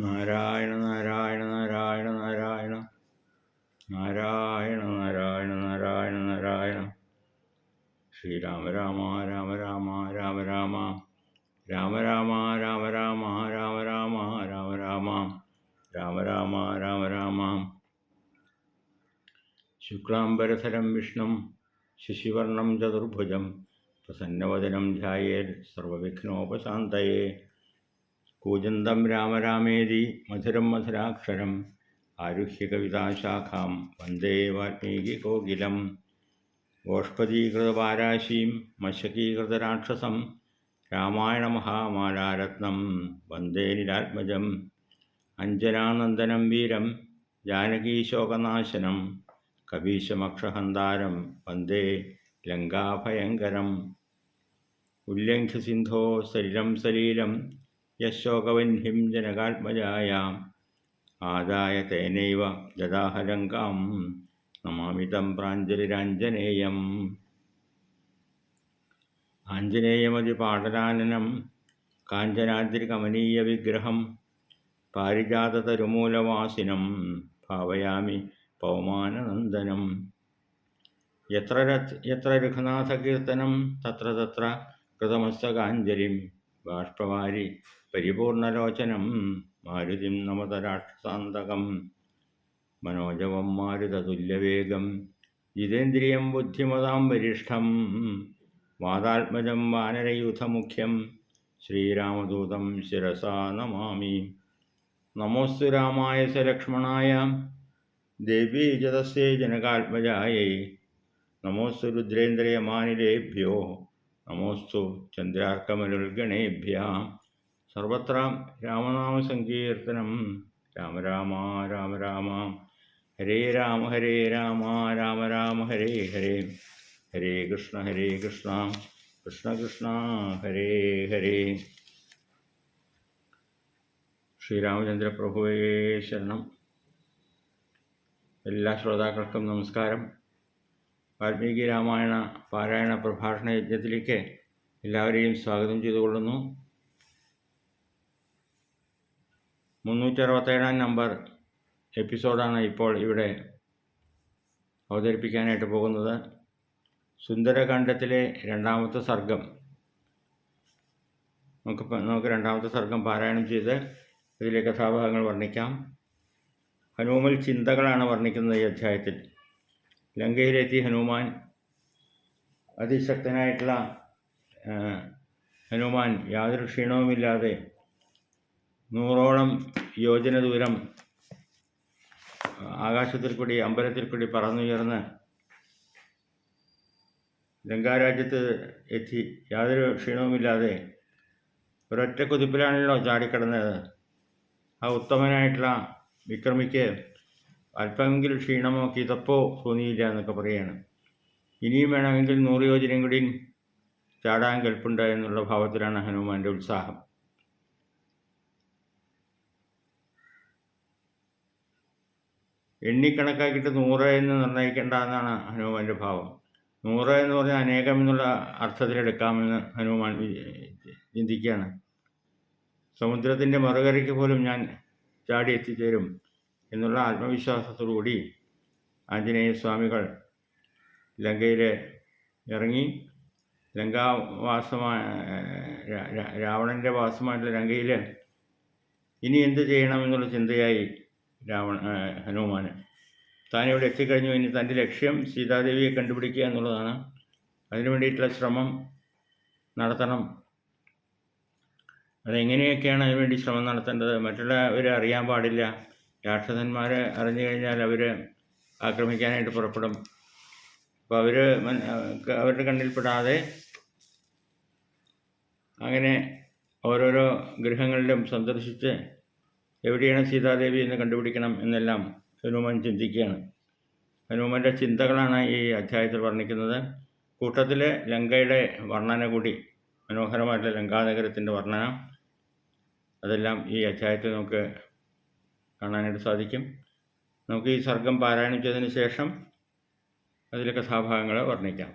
നാരായണ നാരായണ നാരായണ നാരായണ നാരായണ നാരായണ നാരായണ നാരായണ. ശ്രീരാമ രാമ രാമ രാമ രാമ രാമ രാമ രാമ രാമ രാമ രാമ രാമ രാമ രാമ രാമ രാമ രാമ രാമ. ശുക്ലാംബരധരം വിഷ്ണും ശശിവർണം ചതുർഭുജം പ്രസന്നവദനം ധ്യായേത് സർവവിഘ്നോപശാന്തയേ. കൂജന്തം രാമ രാമേതി മധുരം മധുരാക്ഷരം ആരുഹ്യ കവിതാശാഖാം വന്ദേ വാൽമീകികോകിലം. ഗോഷ്പദീകൃതവാരാശീം മശകീകൃതരാക്ഷസം രാമായണമഹാമാലാരത്നം വന്ദേ നിരാത്മജം. അഞ്ജനാനന്ദനം വീരം ജാനകീശോകനാശനം കപീശമക്ഷഹന്താരം വന്ദേ ലങ്കാഭയങ്കരം. ഉല്ലംഘ്യ സിന്ധോ സലിലം സലീലം യശോകവഹ്നിം ജനകാത്മജായാം ആദായ തേനൈവ ജദാഹലങ്കാം നമാമി തം പ്രാഞ്ജലിരാഞ്ജനേയം. ആഞ്ജനേയമതിപാടലാനനം കാഞ്ചനാദ്രികമനീയവിഗ്രഹം പാരിജാതതരുമൂലവാസിനം ഭാവയാമി പവമാനനന്ദനം. യത്ര രഘുനാഥകീർത്തനം തത്ര തത്ര കൃതമസ്തകാഞ്ജലിം ബാഷ്പവാരി പരിപൂർണലോചനം മാരുതിം നമത രാക്ഷസാന്തകം. മനോജവം മാരുതതുല്യവേഗം ജിതേന്ദ്രിയം ബുദ്ധിമതാം വരിഷ്ഠം വാതാത്മജം വാനരയൂഥമുഖ്യം ശ്രീരാമദൂതം ശിരസാ നമാമി. നമോസ്തു രാമായ സലക്ഷ്മണായ ദേവീജതസ്യൈ ജനകാത്മജായൈ. നമോസ്തു രുദ്രേന്ദ്രയമാനിലേഭ്യോ നമോസ്തു ചന്ദ്രാർക്കമരുൾഗണേഭ്യഃ. സർവത്ര രാമനാമസങ്കീർത്തനം രാമ രാമ രാമ രാമ ഹരേ രാമ രാമ രാമ ഹരേ ഹരേ. ഹരേ കൃഷ്ണ കൃഷ്ണ കൃഷ്ണ ഹരേ ഹരേ. ശ്രീരാമചന്ദ്ര പ്രഭുവേ ശരണം. എല്ലാ ശ്രോതാക്കൾക്കും നമസ്കാരം. വാൽമീകി രാമായണ പാരായണ പ്രഭാഷണ യജ്ഞത്തിലേക്ക് എല്ലാവരെയും സ്വാഗതം ചെയ്തുകൊള്ളുന്നു. 367 നമ്പർ എപ്പിസോഡാണ് ഇപ്പോൾ ഇവിടെ അവതരിപ്പിക്കാനായിട്ട് പോകുന്നത്. സുന്ദരകാണ്ഡത്തിലെ രണ്ടാമത്തെ സർഗം നമുക്ക് രണ്ടാമത്തെ സർഗം പാരായണം ചെയ്ത് ഇതിലെ കഥാഭാഗങ്ങൾ വർണ്ണിക്കാം. ഹനുമൽ ചിന്തകളാണ് വർണ്ണിക്കുന്നത് ഈ അധ്യായത്തിൽ. ലങ്കയിലെത്തി ഹനുമാൻ, അതിശക്തനായിട്ടുള്ള ഹനുമാൻ യാതൊരു ക്ഷീണവുമില്ലാതെ 100ഓളം യോജന ദൂരം ആകാശത്തിൽ കൂടി അമ്പലത്തിൽ കൂടി പറന്നുയർന്ന് ലങ്കാരാജ്യത്ത് എത്തി യാതൊരു ക്ഷീണവുമില്ലാതെ ഒരൊറ്റ കുതിപ്പിലാണല്ലോ ചാടിക്കടന്നത്. ആ ഉത്തമനായിട്ടുള്ള വിക്രമിക്ക് അല്പമെങ്കിലും ക്ഷീണമോ കിതപ്പോ തോന്നിയില്ല എന്നൊക്കെ പറയുകയാണ്. ഇനിയും വേണമെങ്കിൽ 100 യോജനയും കൂടി ചാടാൻ കെൽപ്പുണ്ട് എന്നുള്ള ഭാവത്തിലാണ് ഹനുമാൻ്റെ ഉത്സാഹം. എണ്ണിക്കണക്കാക്കിയിട്ട് 100 എന്ന് നിർണ്ണയിക്കേണ്ട എന്നാണ് ഹനുമാൻ്റെ ഭാവം. 100 എന്ന് പറഞ്ഞാൽ അനേകം എന്നുള്ള അർത്ഥത്തിലെടുക്കാമെന്ന് ഹനുമാൻ ചിന്തിക്കുകയാണ്. സമുദ്രത്തിൻ്റെ മറുകരയ്ക്ക് പോലും ഞാൻ ചാടി എത്തിച്ചേരും എന്നുള്ള ആത്മവിശ്വാസത്തോടുകൂടി ആഞ്ജനേയ സ്വാമികൾ ലങ്കയിൽ ഇറങ്ങി രാവണൻ്റെ വാസമായിട്ടുള്ള ലങ്കയിൽ ഇനി എന്ത് ചെയ്യണമെന്നുള്ള ചിന്തയായി ഹനുമാന്. താനിവിടെ എത്തിക്കഴിഞ്ഞു. ഇനി തൻ്റെ ലക്ഷ്യം സീതാദേവിയെ കണ്ടുപിടിക്കുക എന്നുള്ളതാണ്. അതിനു വേണ്ടിയിട്ടുള്ള ശ്രമം നടത്തണം. അതെങ്ങനെയൊക്കെയാണ് അതിനുവേണ്ടി ശ്രമം നടത്തേണ്ടത്? മറ്റുള്ളവരെ അറിയാൻ പാടില്ല. രാക്ഷസന്മാർ അറിഞ്ഞു കഴിഞ്ഞാൽ അവർ ആക്രമിക്കാനായിട്ട് പുറപ്പെടും. അപ്പോൾ അവരുടെ കണ്ണിൽപ്പെടാതെ അങ്ങനെ ഓരോരോ ഗൃഹങ്ങളിലും സന്ദർശിച്ച് എവിടെയാണ് സീതാദേവി എന്ന് കണ്ടുപിടിക്കണം എന്നെല്ലാം ഹനുമാൻ ചിന്തിക്കുകയാണ്. ഹനുമാൻ്റെ ചിന്തകളാണ് ഈ അധ്യായത്തിൽ വർണ്ണിക്കുന്നത്. കൂട്ടത്തിൽ ലങ്കയുടെ വർണ്ണന കൂടി, മനോഹരമായിട്ടുള്ള ലങ്കാനഗരത്തിൻ്റെ വർണ്ണന, അതെല്ലാം ഈ അധ്യായത്തിൽ നമുക്ക് കാണാനായിട്ട് സാധിക്കും. നമുക്ക് ഈ സർഗം പാരായണം ചെയ്തതിന് ശേഷം അതിലെ കഥാഭാഗങ്ങൾ വർണ്ണിക്കാം.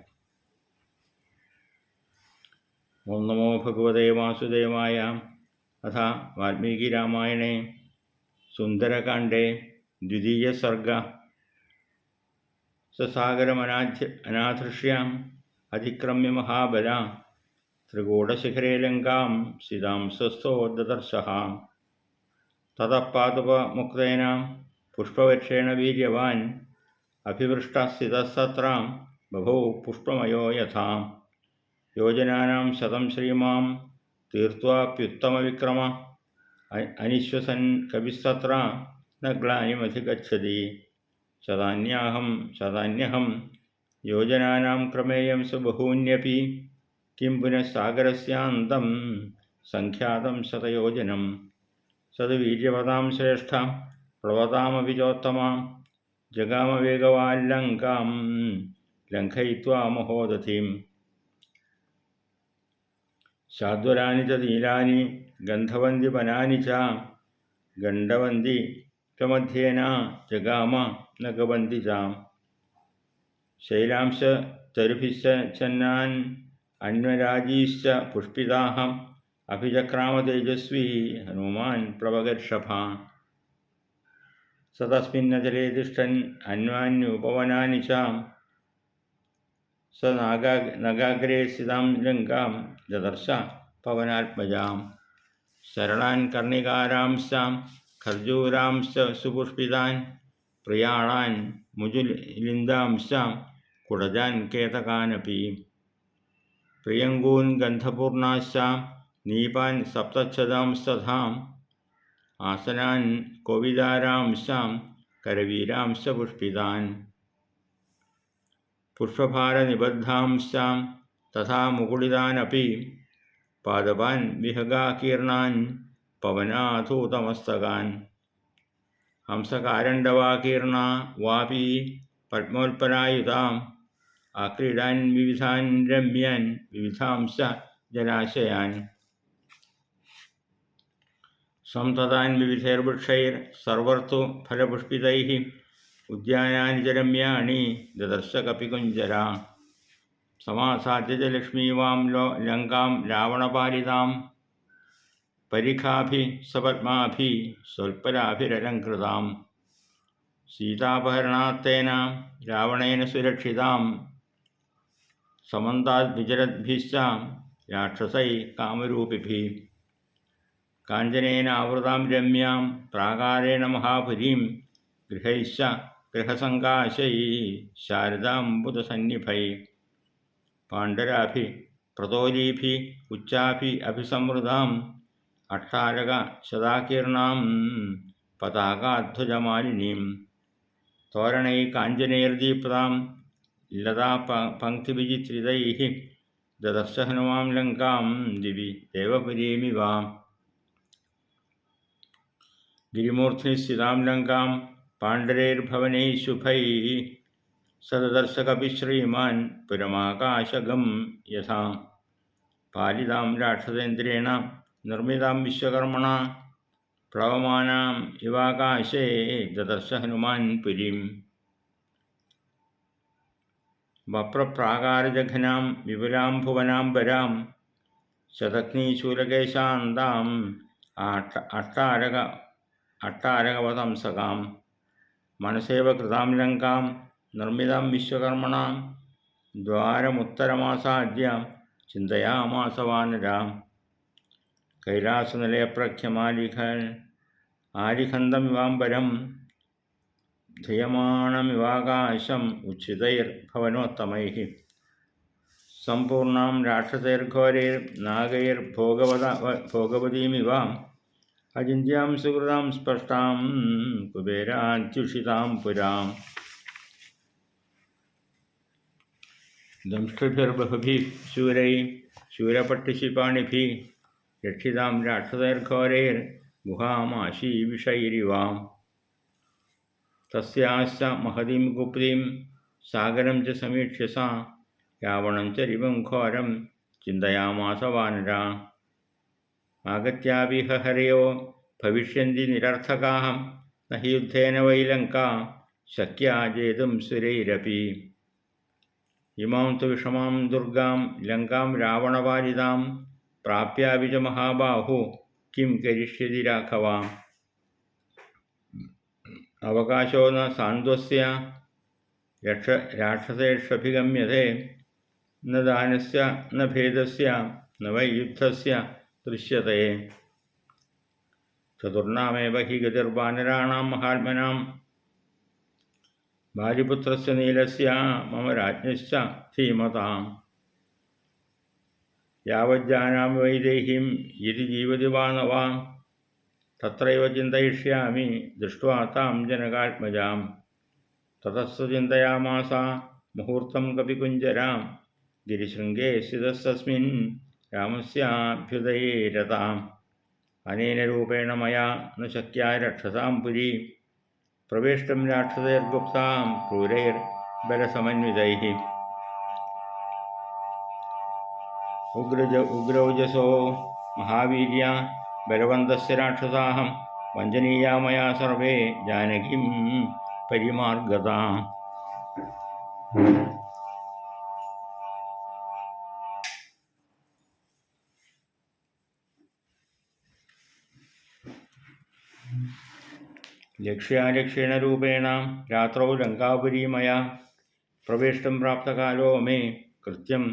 ഓം നമോ ഭഗവതേ വാസുദേവായ. അഥ വാൽമീകി രാമായണേ സുന്ദരകാണ്ഡേ ദ്വിതീയസർഗ. സസാഗരമനാധൃഷ്യാം അതിക്രമ്യ മഹാബല ത്രികൂടശിഖരേ ലങ്കാം സീതാം സ്വസ്ഥോ ദദർശഃ. തതഃ പാദുകമുക്തേന പുഷ്പവൃക്ഷേണ വീര്യവാൻ അഭിവൃഷ്ടസ്ഥിതസ്തത്ര ബഭൗ പുഷ്പമയോ യഥാ. യോജനാനാം ശതം ശ്രീമാം തീർത്വാപ്യുത്തമവിക്രമ അനിശ്വസൻ കവിസ്തത്ര ന ഗ്ലാനിമധിഗച്ഛതി. ശതാന്യഹം യോജനാനാം ക്രമേയം സ ബഹൂന്യപി കിം പുനഃ സാഗരസ്യാന്തം സംഖ്യാതം ശതയോജനം. സത് വീര്യവതാം ശ്രേഷ്ഠ പ്ലവതാമപി ചോത്തമാ ജഗാമവേഗവാല്ലങ്കാം ലംഘയിത്വാ മഹോദധീം. ശാദ്വരാണി ച നീലാനി ഗന്ധവന്തി വനാനി ച ഗണ്ഡവന്തി കമധ്യേന ജഗാമ ന ഗവന്തി ച. ശൈലാംശ തരുഭിശ്ചന്നാൻ അന്വരാജീശ്ച പുഷ്പിതാഃ അഭിചക്രാമ തേജസ്വീ ഹനുമാൻ പ്ലവഗർഷഭ. സ തസ്മിന്നചലേ തിഷ്ഠൻ അന്വാന്യുപവനാനി ച സ നഗാഗ്രേ സ്ഥിതാം ലങ്കാം ദദർശ പവനാത്മജാം. ശരളാൻ കർണികാരാംശ്ച ഖർജൂരാംശ്ച സുപുഷ്പിതാൻ പ്രിയാളാൻ മുജുലിന്ദാംശ്ച കുടജാൻ കേതകാനപി. പ്രിയങ്കൂൻ ഗന്ധപൂർണാശ്ച നീപാൻ സപ്തച്ഛദാംസ്തഥാ ആസനാൻ കോവിദാരാംശ്ച കരവീരാംശ്ച പുഷ്പിതാൻ. പുഷ്പഭാരനിബദ്ധാംശ്ച തഥാ മുകുളിതാനപി പാദപാൻ വിഹഗാകീർണാൻ പവനാധൂതമസ്തകാൻ. ഹംസകാരണ്ഡവാകീർണ വാപി പത്മോൽപലായുധാം ആക്രീഡാൻ വിവിധാൻ രമ്യാൻ വിവിധാംശ്ച ജലാശയാൻ. സംതതാൻ വിവിധൈർവൃക്ഷൈർ സർവർതു ഫലപുഷ്പിതൈഃ ഉദ്യാനാനി ച രമ്യാണി ദദർശ കപികുഞ്ജര. സമാസാദ്യ ച ലക്ഷ്മീവാം ലങ്കാം രാവണപാലിതാം പരിഖാഭിഃ സപത്മാഭിഃ സ്വൽപലാഭിരലങ്കൃതാം. സീതാപഹരണാത്തേന രാവണേന സുരക്ഷിതാം സമന്താദ്വിചരദ്ഭിശ്ച രാക്ഷസൈഃ കാമരൂപിഭിः. കാഞ്ചനേനാവൃതാം രമ്യാം പ്രാകാരേണ മഹാപുരീം ഗൃഹൈശ്ച ഗൃഹസങ്കാശൈഃ ശാരദാംബുദസന്നിഭൈഃ. പാണ്ഡരാഭിः പ്രതോലീഭിः ഉച്ചാഭിः അഭിസംവൃതാം അഷ്ടാരക ശതാകീർണാം പതാകാധ്വജമാലിനീം. തോരണൈः കാഞ്ചനൈർദീപ്താം ലതാ പങ്ക്തിവിചിത്രിതൈः ദദർശ ഹനുമാൻ ലങ്കാം ദിവി ദേവപുരീമിവ. ഗിരിമൂർധ്നി സ്ഥിതാം ലങ്കാം പാണ്ഡരൈർഭവനൈः ശുഭൈः സ ദദർശ കപിഃ ശ്രീമാൻ പുരമാകാശഗം യഥാ. പാലിതാം രാക്ഷസേന്ദ്രേണ നിർമ്മിതാം വിശ്വകർമ്മണ പ്ലവമാനാം ഇവാകാശേ ദദർശ ഹനുമാൻ പുരീം. വപ്രപ്രാകാരജഘനാം വിപുലാം ഭുവനാംബരാം ശതഘ്നീശൂലകേശാന്താം അഷ്ടാരകവതംസകാം. മനസേവ കൃതാം ലങ്കാം നിർമ്മിതാം വിശ്വകർമ്മണ ദ്വാരമുത്തരമാസാദ്യ ചിന്തയാമാസ വാനരാം. കൈലാസനിലയപ്രഖ്യമാലിഖന്തമിവാംബരം ധീയമാണമിവാകാശം ഉച്ഛിതൈർഭവനോത്തമൈഃ. സമ്പൂർണാം രാക്ഷസൈർഘോരൈർനാഗൈർഭോഗവതീമിവ അചിന്യാം സുഹൃതാം സ്പഷ്ടാം കുബേരാത്യുഷിതാം പുരാം. ദംഷ്ട്രിഭിർബഹുഭിः ശൂരൈः ശൂരപട്ടിശിപാണിഭിः രക്ഷിതാം രാക്ഷസൈർഘോരൈർഗുഹാമാശീവിഷൈരിവ. തസ്യാശ്ച മഹതീം കുപ്രീം സാഗരം ച സമീക്ഷ്യ സ രാവണം ച രിപും ഘോരം ചിന്തയാമാസ വാനരാ. ആഗത്യാപിഹ ഹരയോ ഭവിഷ്യന്തി നിരർത്ഥകാഃ ന ഹി യുദ്ധേന വൈ ലങ്കാ ശക്യാ ജേതും സുരൈരപി. ഇമാം തു വിഷമാം ദുർഗാം ലങ്കാം രാവണപാലിതാം പ്രാപ്യാപി ച മഹാബാഹു കിം കരിഷ്യതി രാഘവാ. അവകാശോ ന സാന്ത്വസ്യ രാക്ഷസേഷഭിഗമ്യതേ ന ദാനസ്യ ന ഭേദസ്യ ന വൈ യുദ്ധസ്യ ദൃശ്യത്തെ. ചതുർണാമേവ ഹി ഗതിർവാനരാണാം മഹാത്മനാം ബാലിപുത്രസ്യ നീലസ്യ മമ രാജ്ഞശ്ച ധീമതാം. യാവജ്ജാനാമി വൈദേഹീം യതി ജീവതി വാ ന വാ തത്രൈവ ചിന്തയിഷ്യാമി ദൃഷ്ട്വാ താം ജനകാത്മജാം. തതസ്സ ചിന്തയാമാസ മുഹൂർത്തം കപികുഞ്ജരാം ഗിരിശൃംഗേ സ്ഥിതസ്തസ്മിൻ രാമസ്യാഭ്യുദയേ രതാം. അനേന രൂപേണ മയാ ന ശക്യാ രക്ഷസാം പുരീ പ്രവേഷ്ടം രാക്ഷസൈർഗുപ്താം ക്രൂരൈർബലസമന്വിതൈഃ. ഉഗ്രൗജസോ മഹാവീര്യ ബലവന്തസ്യ രാക്ഷസാഹം വഞ്ചനീയാ മയാ സർവേ ജാനകീം പരിമാർഗതാം. ലക്ഷ്യാലക്ഷ്യേണ രൂപേണ രാത്രौ ലങ്കാപുരീ മയാ പ്രവേഷ്ടം പ്രാപ്തകാലോ മേ കൃത്യം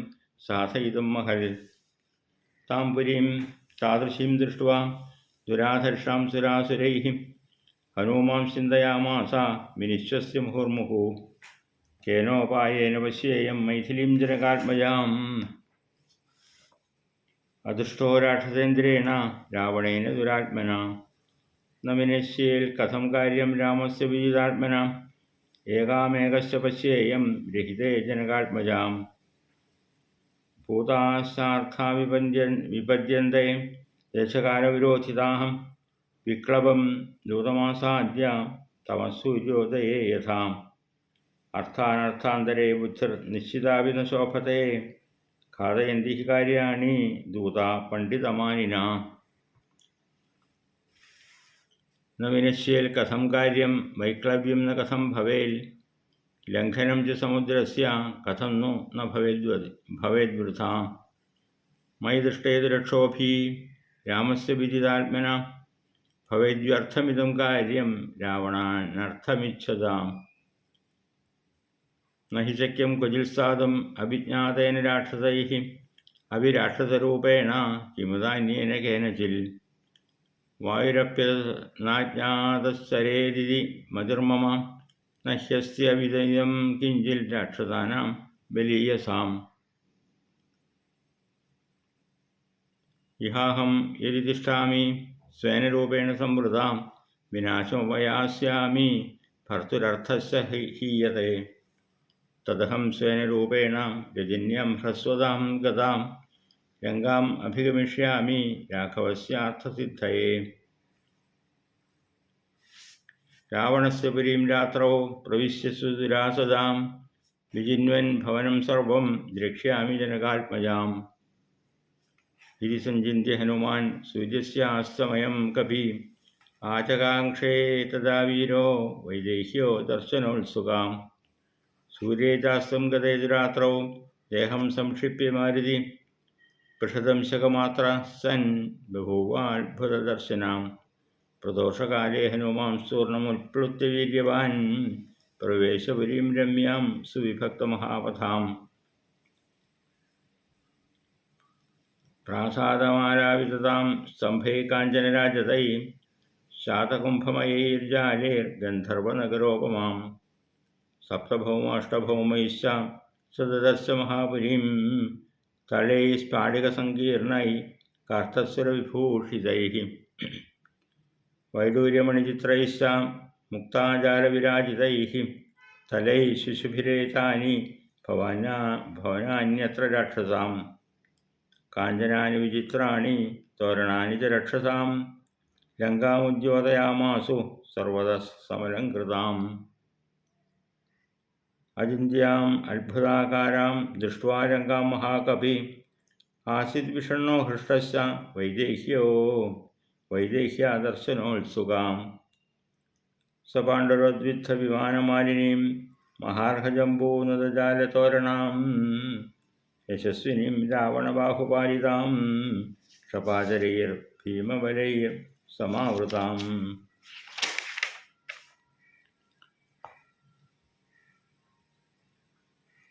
സാധയിതും മഹൽ. താം പുരീം താദൃശീം ദൃഷ്ട്വാ ദുരാധർഷാം സുരാസുരൈഃ ഹനൂമാം ചിന്തയാമാസ വിനിശ്വസ്യ മുഹുർമുഹു. കേനോപായേന പശ്യേയം മൈഥിലീം ജനകാത്മജാം. അദൃഷ്ടോ രാക്ഷസേന്ദ്രേണ രാവണേന ദുരാത്മന ന വിനശ്യേൽ കഥം കാര്യം രാമസ്യ വിജിതാത്മന. ഏകാമേകശ്ച പശ്യേയം രഹിതേ ജനകാത്മജാം. ഭൂതാസാർത്ഥാ വിപദ്യന്തെ ദേശകാലവിരോധിതാഹം വിക്ലവം ദൂതമാസാദ്യ തമസൂര്യോദയേ യഥാ. അർത്ഥാനർത്ഥാന്തരേ ബുദ്ധിർ നിശ്ചിതാപി ന ശോഭത്തെ ഘാതയന്തി ഹി കാര്യാണി ദൂത പണ്ഡിതമാനിന. ന വിനശ്യേൽ കഥം കാര്യം വൈക്ലവ്യം ന കഥം ഭവേൽ ലംഘനം ച സമുദ്രസ്യ കഥം നു ന ഭവേദ്വൃഥാ. മയി ദൃഷ്ടേതു രക്ഷോഭി രാമസ്യ വിജിതാത്മന ഭവേദ്വ്യർത്ഥമിദം കാര്യം രാവണാനർത്ഥമിച്ഛതാം. ന ഹി ശക്യം ക്വചിത്സാധും അഭിജ്ഞാതേന രാക്ഷസൈഃ അഭിരാക്ഷസരൂപേണ കിമുദാന്യേന കേനചിൽ. വായുരപ്യനാജ്ഞാതശ്ചരേദിതി മതിർമമ ന ഹ്യസ്യ വിദയം കിഞ്ചിൽ രാക്ഷസാനാം ബലീയസാം. ഇഹാഹം യദി തിഷ്ഠാമി സ്വേന രൂപേണ സംവൃതാം വിനാശമുപയാസ്യാമി ഭർത്തുരർത്ഥസ്യ ഹീയത്തെ. തദഹം സ്വേന രൂപേണ രജന്യാം ഹ്രസ്വതാം ഗതാം ലങ്കാം അഭിഗമിഷ്യാമി രാഘവസ്യാർത്ഥസിദ്ധയേ. രാവണസ്യ പുരീം രാത്രौ പ്രവിശ്യ സുദുരാസദാം വിജിന്വൻ ഭവനം സർവം ദ്രക്ഷ്യാമി ജനകാത്മജാം. ഇതി സഞ്ചിന്യ ഹനുമാൻ സൂര്യസ്യാസ്തമയം കപി ആചകാംക്ഷേ തദാ വീരോ വൈദേഹ്യോ ദർശനോത്സുകാം. സൂര്യേ ചാസ്തം ഗതേ രാത്രौ ദേഹം സംക്ഷിപ്യ മാരുതി പൃഷദംശകമാത്ര സൻ ബഭൂവാത്ഭുതദർശനാം. പ്രദോഷകാലേ ഹനുമാൻ സ്തൂർണമുത്പ്ലുത്യ വീര്യവാൻ പ്രവേശപുരീം രമ്യാം സുവിഭക്തമഹാപഥാം. പ്രാസാദമാലാവിതതാം സ്തംഭൈ കാഞ്ചനരാജതൈ ശാതകുംഭമയൈർജാലൈർഗന്ധർവനഗരോപമാം. സപ്തഭൗമാഷ്ടഭൗമൈശ്ച സദദസ്യ മഹാപുരീം തളൈ സ്ഫാടികസങ്കീർണൈ കാർത്ഥസ്വരവിഭൂഷിതൈ. വൈഡൂര്യമണിചിത്രൈശ്ച മുക്താജാലവിരാജിതൈ തലൈ ശിശുഭിരേതാനി ഭവനാന്യത്ര രാക്ഷസാം. കാഞ്ചനാനി വിചിത്രാണി തോരണാനി ച രക്ഷസാം ലങ്കാമുദ്യോതയാമാസു സർവതഃ സമലംകൃതാം. അചിന്ത്യാം അത്ഭുതാകാരാം ദൃഷ്ട്വാ ലങ്കാം മഹാകപി ആസിദ് വിഷണ്ണോ ഹൃഷ്ടശ്ച വൈദേഹ്യാദർശനോത്സുകാം. സ പാണ്ഡുരോദ്വിഗ്ധ വിമാനമാലിനീം മഹാർഹജംബൂനദജാലതോരണാം യശസ്വിനീം രാവണബാഹുപാലിതാം ക്ഷപാചരൈർഭീമബലൈർ സമാവൃതാം.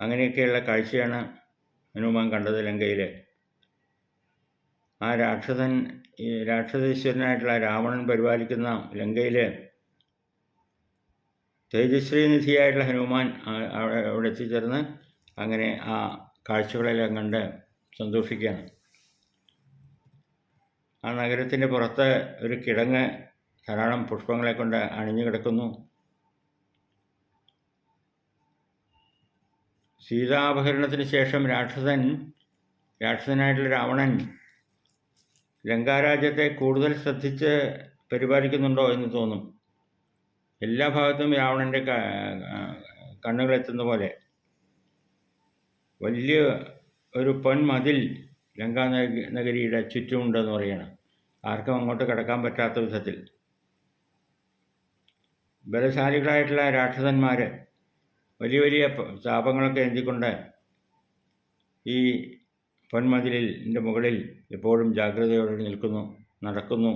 അങ്ങനെയൊക്കെയുള്ള കാഴ്ചയാണ് ഹനുമാൻ കണ്ടത് ലങ്കയിൽ. ആ രാക്ഷസീശ്വരനായിട്ടുള്ള രാവണൻ പരിപാലിക്കുന്ന ലങ്കയിൽ തേജസ്വിനിധിയായിട്ടുള്ള ഹനുമാൻ അവിടെ എത്തിച്ചേർന്ന് അങ്ങനെ ആ കാഴ്ചകളെല്ലാം കണ്ട് സന്തോഷിക്കുകയാണ്. ആ നഗരത്തിൻ്റെ പുറത്ത് ഒരു കിടങ്ങ് ധാരാളം പുഷ്പങ്ങളെ കൊണ്ട് അണിഞ്ഞു കിടക്കുന്നു. സീതാപഹരണത്തിന് ശേഷം രാക്ഷസനായിട്ടുള്ള രാവണൻ ലങ്കാരാജ്യത്തെ കൂടുതൽ ശ്രദ്ധിച്ച് പരിപാലിക്കുന്നുണ്ടോ എന്ന് തോന്നും. എല്ലാ ഭാഗത്തും രാവണൻ്റെ കണ്ണുകളെത്തുന്ന പോലെ വലിയ ഒരു പൊന്മതിൽ ലങ്കാ നഗരിയുടെ ചുറ്റുമുണ്ടെന്ന് പറയണം. ആർക്കും അങ്ങോട്ട് കടക്കാൻ പറ്റാത്ത വിധത്തിൽ ബലശാലികളായിട്ടുള്ള രാക്ഷസന്മാർ വലിയ വലിയ ശാപങ്ങളൊക്കെ എന്തിക്കൊണ്ട് ഈ പൊന്മതിലിൻ്റെ മുകളിൽ എപ്പോഴും ജാഗ്രതയോടെ നടക്കുന്നു.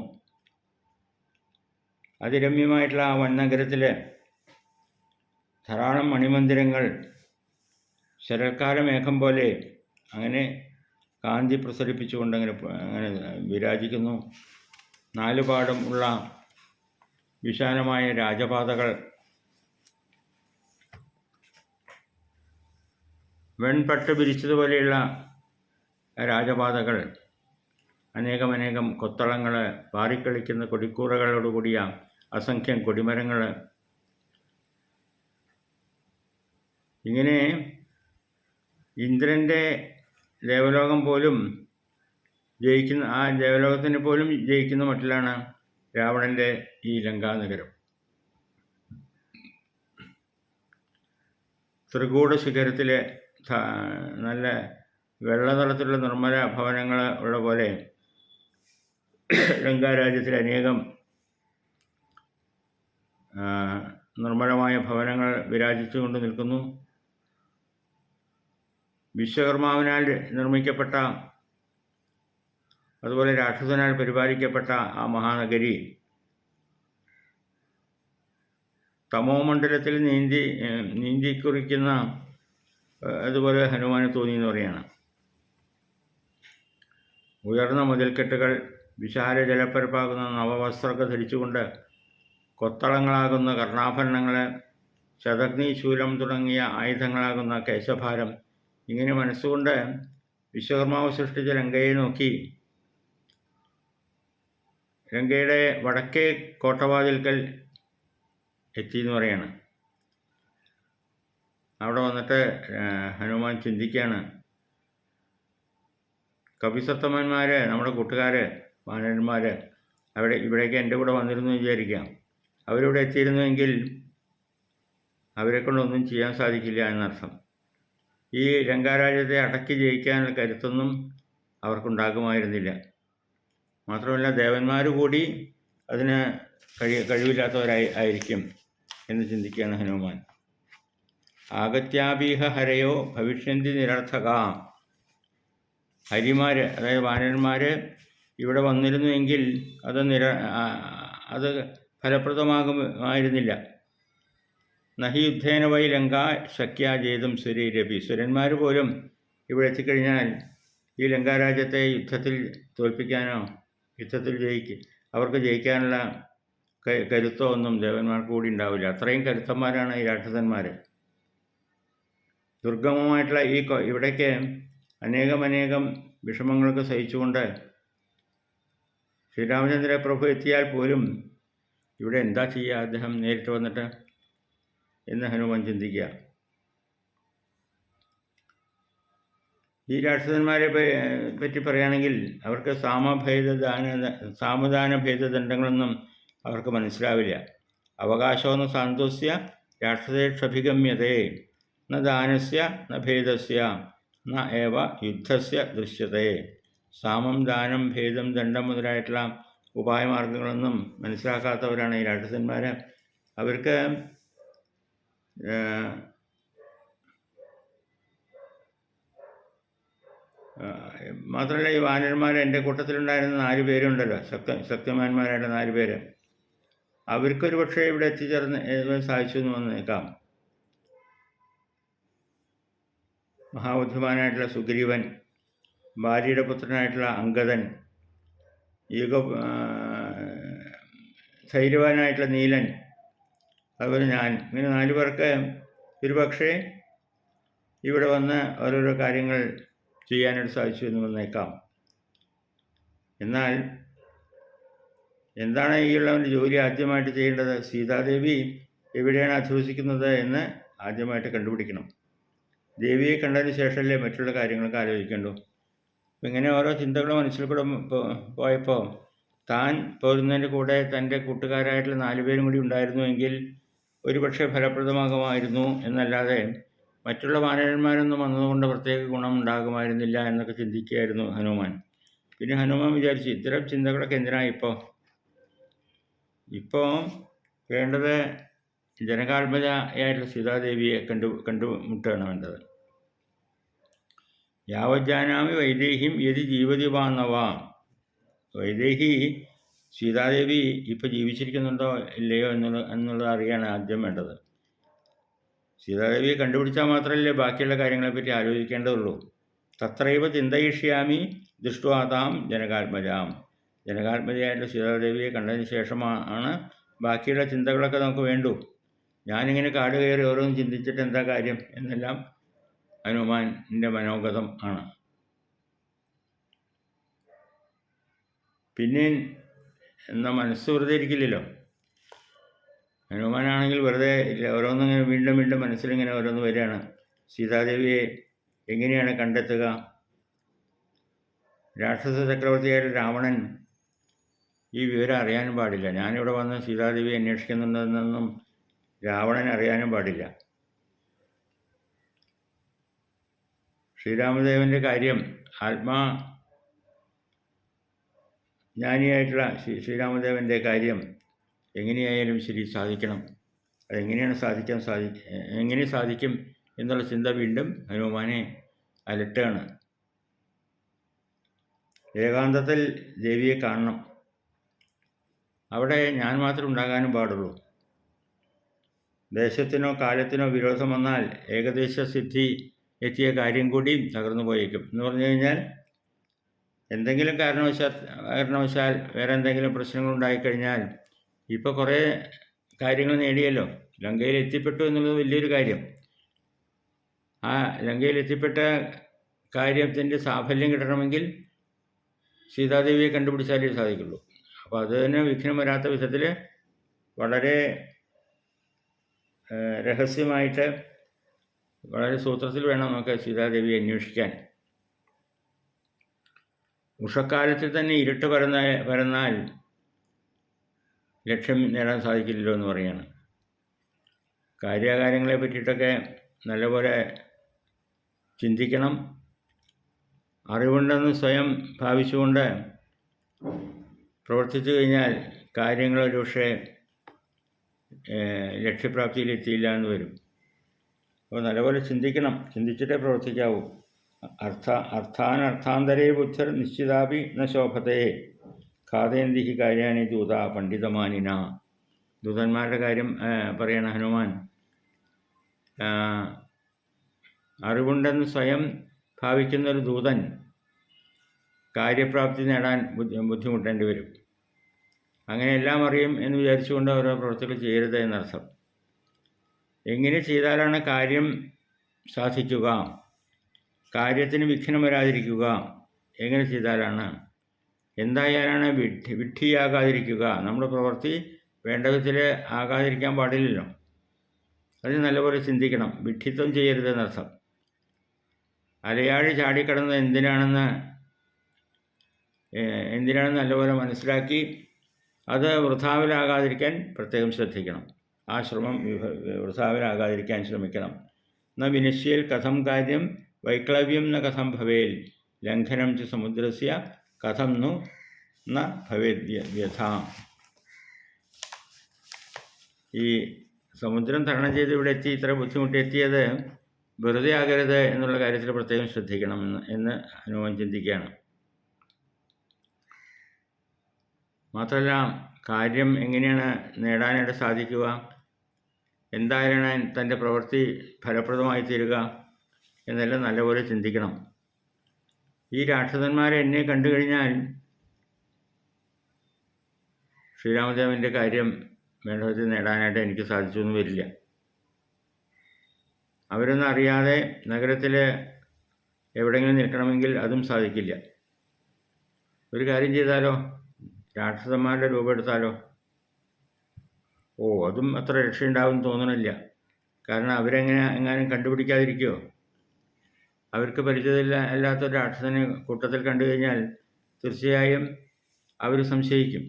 അതിരമ്യമായിട്ടുള്ള ആ വൻനഗരത്തിൽ ധാരാളം മണിമന്ദിരങ്ങൾ ശരൽക്കാല മേഘം പോലെ അങ്ങനെ കാന്തി പ്രസരിപ്പിച്ചുകൊണ്ട് അങ്ങനെ വിരാജിക്കുന്നു. നാലുപാടും ഉള്ള വിശാലമായ രാജപാതകൾ, വെൺപട്ട് വിരിച്ചതുപോലെയുള്ള രാജപാതകൾ, അനേകം കൊത്തളങ്ങൾ, പാറിക്കളിക്കുന്ന കൊടിക്കൂറകളോടുകൂടിയ അസംഖ്യം കൊടിമരങ്ങൾ, ഇങ്ങനെ ഇന്ദ്രൻ്റെ ദേവലോകം പോലും ആ ദേവലോകത്തിന് പോലും ജയിക്കുന്ന മട്ടിലാണ് രാവണൻ്റെ ഈ ലങ്കാനഗരം. ത്രികൂട ശിഖരത്തിലെ നല്ല വെള്ളതളത്തിലുള്ള നിർമ്മല ഭവനങ്ങൾ ഉള്ള പോലെ ലങ്കാരാജ്യത്തിൽ അനേകം നിർമ്മലമായ ഭവനങ്ങൾ വിരാജിച്ചുകൊണ്ട് നിൽക്കുന്നു. വിശ്വകർമാവിനാൽ നിർമ്മിക്കപ്പെട്ട, അതുപോലെ രാക്ഷസനാൽ പരിപാലിക്കപ്പെട്ട ആ മഹാനഗരി തമോമണ്ഡലത്തിൽ നീന്തിക്കുറിക്കുന്ന അതുപോലെ ഹനുമാന് തോന്നി എന്ന് പറയുകയാണ്. ഉയർന്ന മുതൽക്കെട്ടുകൾ, വിശാല ജലപ്പരപ്പാകുന്ന നവവസ്ത്രമൊക്കെ ധരിച്ചുകൊണ്ട് കൊത്തളങ്ങളാകുന്ന കർണാഭരണങ്ങൾ, ശതഗ്നി ശൂലം തുടങ്ങിയ ആയുധങ്ങളാകുന്ന കേശഭാരം, ഇങ്ങനെ മനസ്സുകൊണ്ട് വിശ്വകർമാവ് സൃഷ്ടിച്ച ലങ്കയെ നോക്കി ലങ്കയുടെ വടക്കേ കോട്ടവാതിൽക്കൽ എത്തിയെന്ന് പറയാണ്. അവിടെ വന്നിട്ട് ഹനുമാൻ ചിന്തിക്കുകയാണ്, കവിസത്തമന്മാർ, നമ്മുടെ കൂട്ടുകാർ, വാനരന്മാർ ഇവിടേക്ക് എൻ്റെ കൂടെ വന്നിരുന്നു വിചാരിക്കാം. അവരിവിടെ എത്തിയിരുന്നുവെങ്കിൽ അവരെക്കൊണ്ടൊന്നും ചെയ്യാൻ സാധിക്കില്ല എന്നർത്ഥം. ഈ ലങ്കാരാജ്യത്തെ അടക്കി ജയിക്കാനുള്ള കരുത്തൊന്നും അവർക്കുണ്ടാകുമായിരുന്നില്ല. മാത്രമല്ല ദേവന്മാർ കൂടി അതിന് കഴിവില്ലാത്തവരായിരിക്കും എന്ന് ചിന്തിക്കുകയാണ് ഹനുമാൻ. ആഗത്യാപീഹ ഹരയോ ഭവിഷ്യന്തി നിരർത്ഥക. ഹരിമാർ, അതായത് വാനരന്മാർ ഇവിടെ വന്നിരുന്നുവെങ്കിൽ അത് ഫലപ്രദമാകുമായിരുന്നില്ല. നഹി യുദ്ധേന വൈ ലങ്ക ശക്യ ജേതും സുരൈരപി. സുരന്മാർ പോലും ഇവിടെ എത്തിക്കഴിഞ്ഞാൽ ഈ ലങ്കാരാജ്യത്തെ യുദ്ധത്തിൽ തോൽപ്പിക്കാനോ അവർക്ക് ജയിക്കാനുള്ള കരുത്തോ ഒന്നും ദേവന്മാർക്ക് കൂടി ഉണ്ടാവില്ല. അത്രയും കരുത്തന്മാരാണ് ഈ രാക്ഷസന്മാർ. ദുർഗമമായിട്ടുള്ള ഇവിടേക്ക് അനേകം വിഷമങ്ങളൊക്കെ സഹിച്ചുകൊണ്ട് ശ്രീരാമചന്ദ്ര പ്രഭു എത്തിയാൽ പോലും ഇവിടെ എന്താ ചെയ്യുക അദ്ദേഹം നേരിട്ട് വന്നിട്ട് എന്ന് ഹനുമാൻ ചിന്തിക്കുക. ഈ രാക്ഷസന്മാരെ പറ്റി പറയുകയാണെങ്കിൽ അവർക്ക് സാമദാന ഭേദദണ്ഡങ്ങളൊന്നും അവർക്ക് മനസ്സിലാവില്ല. അവകാശമെന്ന് സാന്തോസ്യ രാക്ഷസേക്ഷഭിഗമ്യതേ ന ദാനസ്യ ന ഭേദസ്യ ന ഏവ യുദ്ധസ്യ ദൃശ്യതേ. സാമം, ദാനം, ഭേദം, ദണ്ഡം മുതലായിട്ടുള്ള ഉപായമാർഗങ്ങളൊന്നും മനസ്സിലാക്കാത്തവരാണ് ഈ രാക്ഷസന്മാർ. അവർക്ക് മാത്രമല്ല, ഈ വാനരന്മാർ എൻ്റെ കൂട്ടത്തിലുണ്ടായിരുന്ന 4 പേരുണ്ടല്ലോ, ശക്തിമാന്മാരായിട്ട് 4 പേര്, അവർക്കൊരു പക്ഷേ ഇവിടെ എത്തിച്ചേർന്ന് സാധിച്ചു എന്ന് വന്നേക്കാം. മഹാബുദ്ധിമാനായിട്ടുള്ള സുഗ്രീവൻ, ഭാര്യയുടെ പുത്രനായിട്ടുള്ള അംഗദൻ, ധൈര്യവാനായിട്ടുള്ള നീലൻ, അതുപോലെ ഞാൻ, ഇങ്ങനെ 4 പേർക്ക് ഒരുപക്ഷെ ഇവിടെ വന്ന് ഓരോരോ കാര്യങ്ങൾ ചെയ്യാനായിട്ട് സാധിച്ചു എന്ന് വന്നേക്കാം. എന്നാൽ എന്താണ് ഈ ഉള്ളവൻ്റെ ജോലി ആദ്യമായിട്ട് ചെയ്യേണ്ടത്? സീതാദേവി എവിടെയാണ് അധിവസിക്കുന്നത് എന്ന് ആദ്യമായിട്ട് കണ്ടുപിടിക്കണം. ദേവിയെ കണ്ടതിന് ശേഷമല്ലേ മറ്റുള്ള കാര്യങ്ങളൊക്കെ ആലോചിക്കേണ്ടു. അപ്പം ഇങ്ങനെ ഓരോ ചിന്തകൾ മനസ്സിൽ കൂടെ പോയപ്പോൾ താൻ പോരുന്നതിൻ്റെ കൂടെ തൻ്റെ കൂട്ടുകാരായിട്ടുള്ള 4 പേരും കൂടി ഉണ്ടായിരുന്നുവെങ്കിൽ ഒരുപക്ഷെ ഫലപ്രദമാകുമായിരുന്നു എന്നല്ലാതെ മറ്റുള്ള വാനരന്മാരൊന്നും വന്നതുകൊണ്ട് പ്രത്യേക ഗുണമുണ്ടാകുമായിരുന്നില്ല എന്നൊക്കെ ചിന്തിക്കുകയായിരുന്നു ഹനുമാൻ. പിന്നെ ഹനുമാൻ വിചാരിച്ചു, ഇത്തരം ചിന്തകളൊക്കെ എന്തിനാണ് ഇപ്പോൾ വേണ്ടത് ജനകാത്മജയായിട്ടുള്ള സീതാദേവിയെ കണ്ടുമുട്ടുകയാണ് വേണ്ടത്. യാവജ്ജാനാമി വൈദേഹിം യതി ജീവതി വാന്നവ. വൈദേഹി സീതാദേവി ഇപ്പോൾ ജീവിച്ചിരിക്കുന്നുണ്ടോ ഇല്ലയോ എന്നുള്ളത് അറിയാണ് ആദ്യം വേണ്ടത്. സീതാദേവിയെ കണ്ടുപിടിച്ചാൽ മാത്രമല്ലേ ബാക്കിയുള്ള കാര്യങ്ങളെപ്പറ്റി ആലോചിക്കേണ്ടതുള്ളൂ. തത്രൈവ ചിന്തയിഷ്യാമി ദൃഷ്ട്വാതാം ജനകാത്മജാം. ജനകാത്മജയായിട്ടുള്ള സീതാദേവിയെ കണ്ടതിന് ശേഷമാണ് ബാക്കിയുള്ള ചിന്തകളൊക്കെ നമുക്ക് വേണ്ടൂ. ഞാനിങ്ങനെ കാട് കയറി ഓരോന്നും ചിന്തിച്ചിട്ട് എന്താ കാര്യം എന്നെല്ലാം ഹനുമാൻ്റെ മനോഗതം ആണ്. പിന്നെ എന്നാൽ മനസ്സ് വെറുതെ ഇരിക്കില്ലല്ലോ. ഹനുമാനാണെങ്കിൽ വെറുതെ ഓരോന്നിങ്ങനെ വീണ്ടും വീണ്ടും മനസ്സിലിങ്ങനെ ഓരോന്ന് വരികയാണ്. സീതാദേവിയെ എങ്ങനെയാണ് കണ്ടെത്തുക? രാക്ഷസ ചക്രവർത്തിയായ രാവണൻ ഈ വിവരം അറിയാനും പാടില്ല. ഞാനിവിടെ വന്ന് സീതാദേവിയെ അന്വേഷിക്കുന്നുണ്ടെന്നൊന്നും രാവണൻ അറിയാനും പാടില്ല. ശ്രീരാമദേവൻ്റെ കാര്യം, ജ്ഞാനിയായിട്ടുള്ള ശ്രീരാമദേവൻ്റെ കാര്യം എങ്ങനെയായാലും ശരി സാധിക്കണം. അതെങ്ങനെയാണ് എങ്ങനെ സാധിക്കും എന്നുള്ള ചിന്ത വീണ്ടും ഹനുമാനെ അലട്ടുകയാണ്. ഏകാന്തത്തിൽ ദേവിയെ കാണണം. അവിടെ ഞാൻ മാത്രം ഉണ്ടാകാനും പാടുള്ളൂ. ദേശത്തിനോ കാലത്തിനോ വിരോധം വന്നാൽ ഏകദേശ സിദ്ധി എത്തിയ കാര്യം കൂടി തകർന്നു പോയേക്കും. എന്ന് പറഞ്ഞു കഴിഞ്ഞാൽ എന്തെങ്കിലും കാരണവശാൽ വേറെ എന്തെങ്കിലും പ്രശ്നങ്ങളുണ്ടായിക്കഴിഞ്ഞാൽ, ഇപ്പോൾ കുറേ കാര്യങ്ങൾ നേടിയല്ലോ, ലങ്കയിൽ എത്തിപ്പെട്ടു എന്നുള്ളത് വലിയൊരു കാര്യം. ആ ലങ്കയിൽ എത്തിപ്പെട്ട കാര്യത്തിൻ്റെ സാഫല്യം കിട്ടണമെങ്കിൽ സീതാദേവിയെ കണ്ടുപിടിച്ചാലേ സാധിക്കുള്ളൂ. അപ്പോൾ അതിന് വിഘ്നം വരാത്ത വിധത്തിൽ വളരെ രഹസ്യമായിട്ട് വളരെ സൂത്രത്തിൽ വേണം നമുക്ക് സീതാദേവിയെ അന്വേഷിക്കാൻ. ഉഷക്കാലത്തിൽ തന്നെ ഇരുട്ട് പരന്നാൽ ലക്ഷ്യം നേടാൻ സാധിക്കില്ലല്ലോ എന്ന് പറയുകയാണ്. കാര്യങ്ങളെ പറ്റിയിട്ടൊക്കെ നല്ലപോലെ ചിന്തിക്കണം. അറിവുണ്ടെന്ന് സ്വയം ഭാവിച്ചുകൊണ്ട് പ്രവർത്തിച്ചു കഴിഞ്ഞാൽ കാര്യങ്ങൾ ഒരുപക്ഷെ ലക്ഷ്യപ്രാപ്തിയിലെത്തിയില്ല എന്ന് വരും. അപ്പോൾ നല്ലപോലെ ചിന്തിക്കണം. ചിന്തിച്ചിട്ടേ പ്രവർത്തിക്കാവൂ. അർത്ഥാനർത്ഥാന്തരേ ബുദ്ധർ നിശ്ചിതാപി ന ശോഭത്തെ ഖാദയന്തി ഹി കാര്യാണി ദൂത പണ്ഡിതമാനിന. ദൂതന്മാരുടെ കാര്യം പറയണ ഹനുമാൻ. അറിവുണ്ടെന്ന് സ്വയം ഭാവിക്കുന്നൊരു ദൂതൻ കാര്യപ്രാപ്തി നേടാൻ ബുദ്ധിമുട്ടേണ്ടി വരും. അങ്ങനെ എല്ലാം അറിയും എന്ന് വിചാരിച്ചുകൊണ്ട് ഓരോ പ്രവൃത്തികൾ ചെയ്യരുത് എന്നർത്ഥം. എങ്ങനെ ചെയ്താലാണ് കാര്യം സാധിക്കുക, കാര്യത്തിന് വിഘ്നം വരാതിരിക്കുക, എങ്ങനെ ചെയ്താലാണ്, എന്തായാലാണ് വിഡ്ഢിയാകാതിരിക്കുക, നമ്മുടെ പ്രവൃത്തി വേണ്ട വിധത്തിൽ ആകാതിരിക്കാൻ പാടില്ലല്ലോ. അതിന് നല്ലപോലെ ചിന്തിക്കണം. വിഡ്ഢിത്വം ചെയ്യരുതെന്നർത്ഥം. അലയാഴി ചാടിക്കടന്നത് എന്തിനാണെന്ന് നല്ലപോലെ മനസ്സിലാക്കി അത് വൃഥാവിലാകാതിരിക്കാൻ പ്രത്യേകം ശ്രദ്ധിക്കണം. ആ ശ്രമം വൃഥാവിലാകാതിരിക്കാൻ ശ്രമിക്കണം. ന വിനിശ്യേൽ കഥം കാര്യം വൈക്ലവ്യം ന കഥം ഭവേൽ ലംഘനം ച സമുദ്രസ്യ കഥം നു ന ഭവേത് വ്യഥ. ഈ സമുദ്രം തരണം ചെയ്ത് ഇവിടെ എത്തി ഇത്ര ബുദ്ധിമുട്ടെത്തിയത് വെറുതെ ആകരുത് എന്നുള്ള കാര്യത്തിൽ പ്രത്യേകം ശ്രദ്ധിക്കണം എന്ന് ഹനുമാൻ ചിന്തിക്കുകയാണ്. മാത്രമല്ല, കാര്യം എങ്ങനെയാണ് നേടാനായിട്ട് സാധിക്കുക, എന്തായാലാണ് തൻ്റെ പ്രവൃത്തി ഫലപ്രദമായി തീരുക, എന്നെല്ലാം നല്ലപോലെ ചിന്തിക്കണം. ഈ രാക്ഷസന്മാരെ എന്നെ കണ്ടു കഴിഞ്ഞാൽ ശ്രീരാമദേവൻ്റെ കാര്യം വേണ്ട വിധത്തിൽ നേടാനായിട്ട് എനിക്ക് സാധിച്ചൊന്നും വരില്ല. അവരൊന്നും അറിയാതെ നഗരത്തിൽ എവിടെയെങ്കിലും നിൽക്കണമെങ്കിൽ അതും സാധിക്കില്ല. ഒരു കാര്യം ചെയ്താലോ, രാക്ഷസന്മാരുടെ രൂപം എടുത്താലോ? അതും അത്ര രക്ഷയുണ്ടാവും തോന്നണില്ല. കാരണം എങ്ങാനും കണ്ടുപിടിക്കാതിരിക്കുമോ? അവർക്ക് പരിചയമില്ല അല്ലാത്തൊരു രാക്ഷസനെ കൂട്ടത്തിൽ കണ്ടു കഴിഞ്ഞാൽ തീർച്ചയായും അവർ സംശയിക്കും.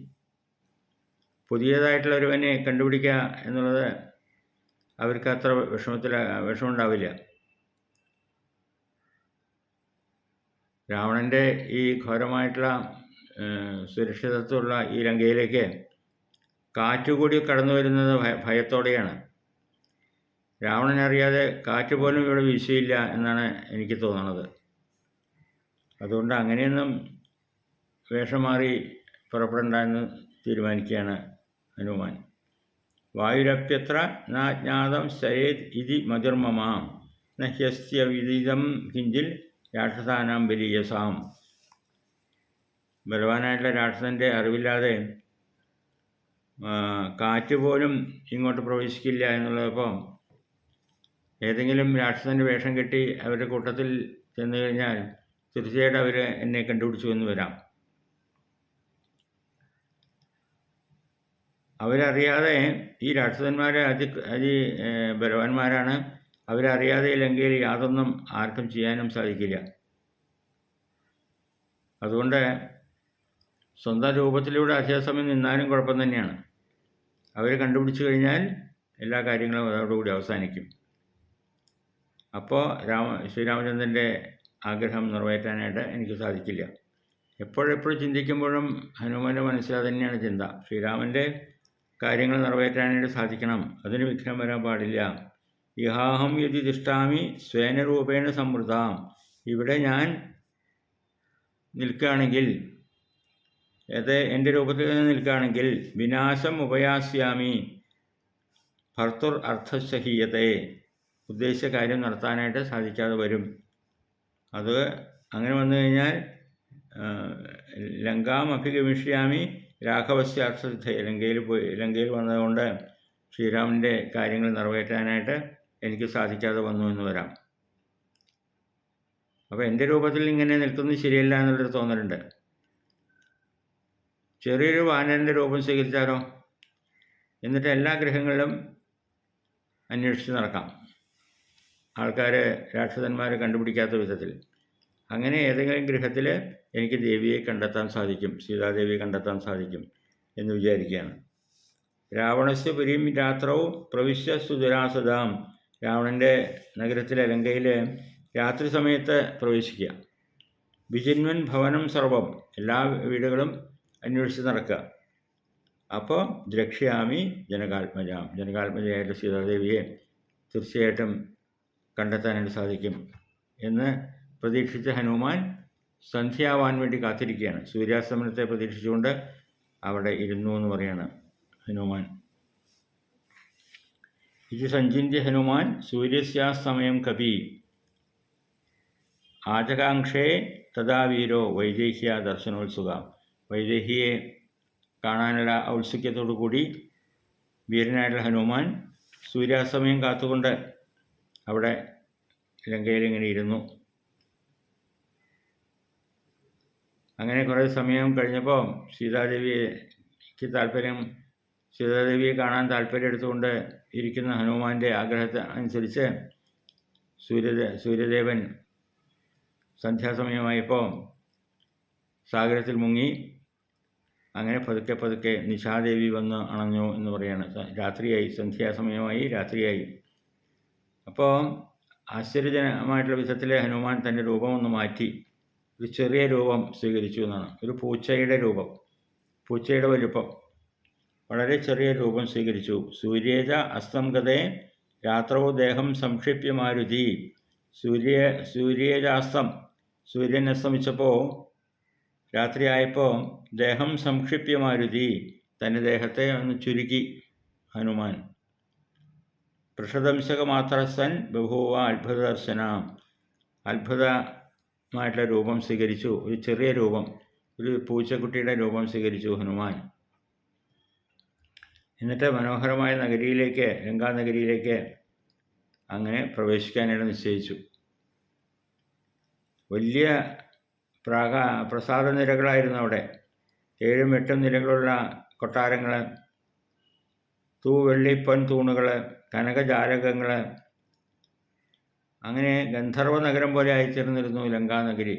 പുതിയതായിട്ടുള്ള ഒരുവനെ കണ്ടുപിടിക്കുക എന്നുള്ളത് അവർക്ക് അത്ര വിഷമമുണ്ടാവില്ല. രാവണൻ്റെ ഈ ഘോരമായിട്ടുള്ള സുരക്ഷിതത്വമുള്ള ഈ ലങ്കയിലേക്ക് കാറ്റുകൂടി കടന്നു വരുന്നത് ഭയത്തോടെയാണ്. രാവണനറിയാതെ കാറ്റ് പോലും ഇവിടെ വീശിയില്ല എന്നാണ് എനിക്ക് തോന്നുന്നത്. അതുകൊണ്ട് അങ്ങനെയൊന്നും വേഷം മാറി പുറപ്പെടണ്ടെന്ന് തീരുമാനിക്കുകയാണ് ഹനുമാൻ. വായുരപ്യത്ര നാജ്ഞാതം സയേത് ഇതി മധുർമമാം നഹ്യസ്യ വിദിതം കിഞ്ചിൽ രാക്ഷസാനാം ബലീയസാം. ബലവാനായിട്ടുള്ള രാക്ഷസൻ്റെ അറിവില്ലാതെ കാറ്റ് പോലും ഇങ്ങോട്ട് പ്രവേശിക്കില്ല എന്നുള്ളപ്പോൾ ഏതെങ്കിലും രാക്ഷസൻ്റെ വേഷം കെട്ടി അവരുടെ കൂട്ടത്തിൽ ചെന്നു കഴിഞ്ഞാൽ തീർച്ചയായിട്ടും അവർ എന്നെ കണ്ടുപിടിച്ചു എന്ന് വരാം. അവരറിയാതെ ഈ രാക്ഷസന്മാരെ ബലവാന്മാരാണ്. അവരറിയാതെ ലങ്കയിൽ യാതൊന്നും ആർക്കും ചെയ്യാനും സാധിക്കില്ല. അതുകൊണ്ട് സ്വന്തം രൂപത്തിലൂടെ അധികസമയം നിന്നാലും കുഴപ്പം തന്നെയാണ്. അവർ കണ്ടുപിടിച്ചു കഴിഞ്ഞാൽ എല്ലാ കാര്യങ്ങളും അതോടുകൂടി അവസാനിക്കും. അപ്പോൾ ശ്രീരാമചന്ദ്രൻ്റെ ആഗ്രഹം നിറവേറ്റാനായിട്ട് എനിക്ക് സാധിക്കില്ല. എപ്പോഴെപ്പോഴും ചിന്തിക്കുമ്പോഴും ഹനുമാൻ്റെ മനസ്സിൽ തന്നെയാണ് ചിന്ത. ശ്രീരാമൻ്റെ കാര്യങ്ങൾ നിറവേറ്റാനായിട്ട് സാധിക്കണം, അതിന് വിഘ്നം വരാൻ പാടില്ല. ഇഹാഹം യതി തിഷ്ഠാമി സ്വേനരൂപേണ സമൃദ്ധാം. ഇവിടെ ഞാൻ നിൽക്കുകയാണെങ്കിൽ, എൻ്റെ രൂപത്തിൽ നിൽക്കുകയാണെങ്കിൽ വിനാശം ഉപയാസ്യാമി ഭർത്തുർ അർത്ഥസഹീയത്തെ. ഉദ്ദേശിച്ച കാര്യം നടത്താനായിട്ട് സാധിക്കാതെ വരും. അത് അങ്ങനെ വന്നു കഴിഞ്ഞാൽ ലങ്കാം അഭിഗമിഷ്യാമി രാഘവസ്യ അർത്ഥസിദ്ധയെ. ലങ്കയിൽ വന്നതുകൊണ്ട് ശ്രീരാമൻ്റെ കാര്യങ്ങൾ നിറവേറ്റാനായിട്ട് എനിക്ക് സാധിക്കാതെ വന്നു എന്ന് വരാം. അപ്പോൾ എൻ്റെ രൂപത്തിൽ ഇങ്ങനെ നിൽക്കുന്നത് ശരിയല്ല എന്നുള്ളൊരു തോന്നലുണ്ട്. ചെറിയൊരു വാനരൻ്റെ രൂപം സ്വീകരിച്ചാലോ? എന്നിട്ട് എല്ലാ ഗ്രഹങ്ങളിലും അന്വേഷിച്ച് നടക്കാം, ആൾക്കാർ രാക്ഷസന്മാരെ കണ്ടുപിടിക്കാത്ത വിധത്തിൽ. അങ്ങനെ ഏതെങ്കിലും ഗ്രഹത്തിൽ എനിക്ക് ദേവിയെ കണ്ടെത്താൻ സാധിക്കും, സീതാദേവിയെ കണ്ടെത്താൻ സാധിക്കും എന്ന് വിചാരിക്കുകയാണ്. രാവണസ്യ പുരീം രാത്രവും പ്രവിശ്യ സുദുരാസതാം. രാവണൻ്റെ നഗരത്തിലെ ലങ്കയിൽ രാത്രി സമയത്ത് പ്രവേശിക്കുക. വിജിന്വൻ ഭവനം സർവം. എല്ലാ വീടുകളും അന്വേഷിച്ച് നടക്കുക. അപ്പോൾ ദ്രക്ഷ്യാമി ജനകാത്മജാം. ജനകാത്മജയായിട്ട് സീതാദേവിയെ തീർച്ചയായിട്ടും കണ്ടെത്താനായിട്ട് സാധിക്കും എന്ന് പ്രതീക്ഷിച്ച ഹനുമാൻ സന്ധ്യയാവാൻ വേണ്ടി കാത്തിരിക്കുകയാണ്. സൂര്യാസ്തമനത്തെ പ്രതീക്ഷിച്ചുകൊണ്ട് അവിടെ ഇരുന്നു എന്ന് പറയാണ് ഹനുമാൻ. ഇത് സഞ്ചിന്യ ഹനുമാൻ സൂര്യസ്യാസ്തമയം കപി ആചകാംക്ഷേ തഥാ വീരോ വൈദേഹ്യ ദർശനോത്സുക. വൈദേഹിയെ കാണാനുള്ള ഔത്സുക്യത്തോടു കൂടി വീരനായിട്ടുള്ള ഹനുമാൻ സൂര്യാസ്തമയം കാത്തുകൊണ്ട് അവിടെ ലങ്കയിൽ ഇങ്ങനെ ഇരുന്നു. അങ്ങനെ കുറേ സമയം കഴിഞ്ഞപ്പോൾ സീതാദേവിയെ കാണാൻ താല്പര്യം എടുത്തുകൊണ്ട് ഇരിക്കുന്ന ഹനുമാൻ്റെ ആഗ്രഹത്തെ അനുസരിച്ച് സൂര്യദേവൻ സന്ധ്യാസമയമായപ്പോൾ സാഗരത്തിൽ മുങ്ങി. അങ്ങനെ പതുക്കെ പതുക്കെ നിശാദേവി വന്ന് അണഞ്ഞു എന്ന് പറയാണ്. രാത്രിയായി, സന്ധ്യാസമയമായി, രാത്രിയായി. അപ്പോൾ ആശ്ചര്യജനകമായിട്ടുള്ള വിധത്തിൽ ഹനുമാൻ തൻ്റെ രൂപം ഒന്ന് മാറ്റി ഒരു ചെറിയ രൂപം സ്വീകരിച്ചു എന്നാണ്. ഒരു പൂച്ചയുടെ രൂപം, പൂച്ചയുടെ വലുപ്പം, വളരെ ചെറിയ രൂപം സ്വീകരിച്ചു. സൂര്യേജ അസ്തം ഗതേ രാത്രോ ദേഹം സംക്ഷിപ്യ മാരുതി. സൂര്യേജാസ്തം, സൂര്യൻ അസ്തമിച്ചപ്പോൾ രാത്രിയായപ്പോൾ ദേഹം സംക്ഷിപ്യ മാരുതി, തൻ്റെ ദേഹത്തെ ഒന്ന് ചുരുക്കി ഹനുമാൻ. പൃഷദംശകമാത്രസൻ ബഭൂവ അത്ഭുതദർശന. അത്ഭുതമായിട്ടുള്ള രൂപം സ്വീകരിച്ചു. ഒരു ചെറിയ രൂപം, ഒരു പൂച്ചക്കുട്ടിയുടെ രൂപം സ്വീകരിച്ചു ഹനുമാൻ. എന്നിട്ട് മനോഹരമായ നഗരിയിലേക്ക്, ലങ്കാനഗരിയിലേക്ക് അങ്ങനെ പ്രവേശിക്കാനായിട്ട് നിശ്ചയിച്ചു. വലിയ പ്രസാദ നിരകളായിരുന്നു അവിടെ. 7-8 നിരകളുള്ള കൊട്ടാരങ്ങൾ, വെള്ളിപ്പൊൻ തൂണുകൾ, കനകജാലകങ്ങൾ, അങ്ങനെ ഗന്ധർവ നഗരം പോലെ ആയിത്തീർന്നിരുന്നു ലങ്കാനഗരി.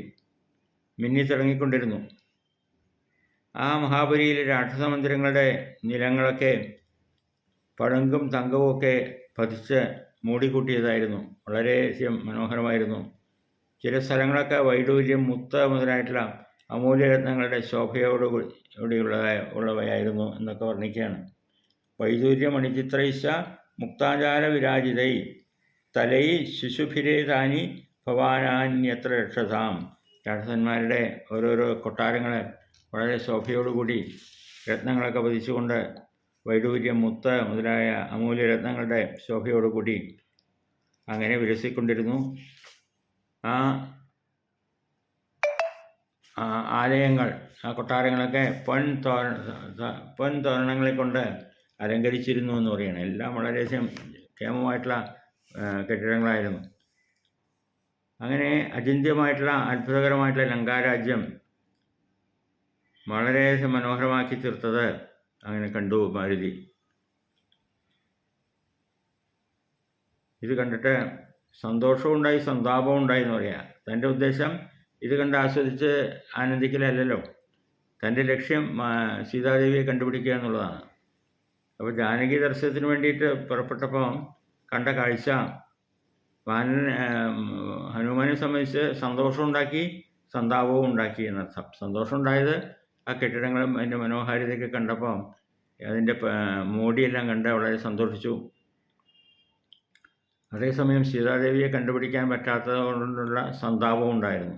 മിന്നിത്തിളങ്ങിക്കൊണ്ടിരുന്നു. ആ മഹാപുരിയിലെ രാക്ഷസമന്ദിരങ്ങളുടെ നിലങ്ങളൊക്കെ പളുങ്കും തങ്കവും ഒക്കെ പതിച്ച് മൂടിക്കൂട്ടിയതായിരുന്നു. വളരെയധികം മനോഹരമായിരുന്നു. ചില സ്ഥലങ്ങളൊക്കെ വൈഡൂര്യം, മുത്ത് മുതലായിട്ടുള്ള അമൂല്യരത്നങ്ങളുടെ ശോഭയോടുകൂടിയുള്ളവയായിരുന്നു എന്നൊക്കെ വർണ്ണിക്കുകയാണ്. വൈദൂര്യമണിചിത്രൈശ്ച മുക്താജാല വിരാജിതൈ തലൈ ശിശുഭിരേ താനി ഭവാനാന്യത്ര രക്ഷസാം. രാക്ഷസന്മാരുടെ ഓരോരോ കൊട്ടാരങ്ങൾ വളരെ ശോഭയോടുകൂടി രത്നങ്ങളൊക്കെ പതിച്ചുകൊണ്ട്, വൈഡൂര്യം, മുത്ത് മുതലായ അമൂല്യരത്നങ്ങളുടെ ശോഭയോടുകൂടി അങ്ങനെ വിലസിക്കൊണ്ടിരുന്നു. ആ ആലയങ്ങൾ, ആ കൊട്ടാരങ്ങളൊക്കെ പൊൻ തോരണങ്ങളെ കൊണ്ട് അലങ്കരിച്ചിരുന്നു എന്ന് പറയുന്നത്. എല്ലാം വളരെയധികം ക്ഷേമമായിട്ടുള്ള കെട്ടിടങ്ങളായിരുന്നു. അങ്ങനെ അചിന്ത്യമായിട്ടുള്ള അത്ഭുതകരമായിട്ടുള്ള ലങ്കാരാജ്യം വളരെയധികം മനോഹരമാക്കി തീർത്തത് അങ്ങനെ കണ്ടു മാരുതി. ഇത് കണ്ടിട്ട് സന്തോഷവും ഉണ്ടായി, സന്താപവും ഉണ്ടായി എന്ന് പറയാം. തൻ്റെ ഉദ്ദേശം ഇത് കണ്ട് ആസ്വദിച്ച് ആനന്ദിക്കലല്ലോ. തൻ്റെ ലക്ഷ്യം സീതാദേവിയെ കണ്ടുപിടിക്കുക എന്നുള്ളതാണ്. അപ്പോൾ ജാനകി ദർശനത്തിന് വേണ്ടിയിട്ട് പുറപ്പെട്ടപ്പോൾ കണ്ട കാഴ്ച ഹനുമാനെ സംബന്ധിച്ച് സന്തോഷമുണ്ടാക്കി, സന്താപവും ഉണ്ടാക്കി എന്നർത്ഥം. സന്തോഷമുണ്ടായത് ആ കെട്ടിടങ്ങളും അതിൻ്റെ മനോഹാരിതയൊക്കെ കണ്ടപ്പോൾ, അതിൻ്റെ മോടിയെല്ലാം കണ്ട് വളരെ സന്തോഷിച്ചു. അതേസമയം സീതാദേവിയെ കണ്ടുപിടിക്കാൻ പറ്റാത്തത് കൊണ്ടുള്ള സന്താപവും ഉണ്ടായിരുന്നു.